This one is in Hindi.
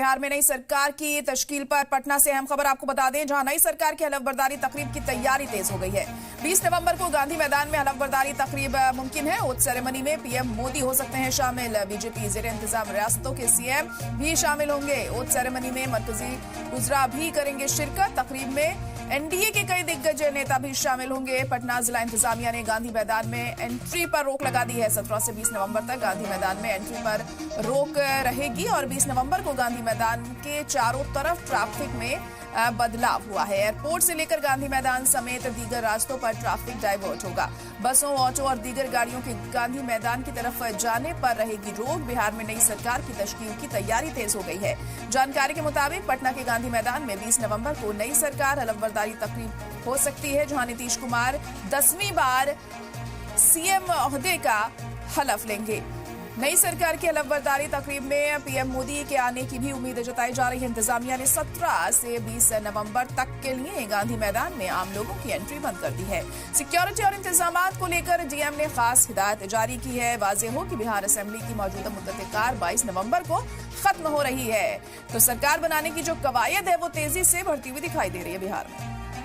बिहार में नई सरकार की तश्कील पर पटना से अहम खबर आपको बता दें, जहां नई सरकार की हलफबरदारी तकरीब की तैयारी तेज हो गई है। 20 नवंबर को गांधी मैदान में हलफबरदारी तकरीब मुमकिन है। ओथ सेरेमनी में पीएम मोदी हो सकते हैं शामिल। बीजेपी जेर इंतजाम रियासतों के सीएम भी शामिल होंगे। ओथ सेरेमनी में मरकजी वुज़रा भी करेंगे शिरकत। तकरीब में एनडीए के कई दिग्गज नेता भी शामिल होंगे। पटना जिला इंतजामिया ने गांधी मैदान में एंट्री पर रोक लगा दी है। 17 से 20 नवंबर तक गांधी मैदान में एंट्री पर रोक रहेगी और 20 नवंबर को गांधी मैदान के चारों तरफ ट्रैफिक में बदलाव हुआ है। एयरपोर्ट से लेकर गांधी मैदान समेत दीगर रास्तों पर ट्रैफिक डाइवर्ट होगा। बसों, ऑटो और दीगर गाड़ियों के गांधी मैदान की तरफ जाने पर रहेगी रोक। बिहार में नई सरकार की तश्कील की तैयारी तेज हो गई है। जानकारी के मुताबिक पटना के गांधी मैदान में 20 नवंबर को नई सरकार हलफबरदारी तकरीब हो सकती है, जहां नीतीश कुमार 10वीं बार सीएम ओहदे का हलफ लेंगे। नई सरकार की हलफबरदारी तकरीब में पीएम मोदी के आने की भी उम्मीद जताई जा रही है। इंतजामिया ने 17 से 20 नवंबर तक के लिए गांधी मैदान में आम लोगों की एंट्री बंद कर दी है। सिक्योरिटी और इंतजामात को लेकर डीएम ने खास हिदायत जारी की है। वाज़ेह हो कि बिहार असेंबली की मौजूदा मुद्दत-ए-कार 22 नवंबर को खत्म हो रही है, तो सरकार बनाने की जो कवायद है वो तेजी से बढ़ती हुई दिखाई दे रही है बिहार में।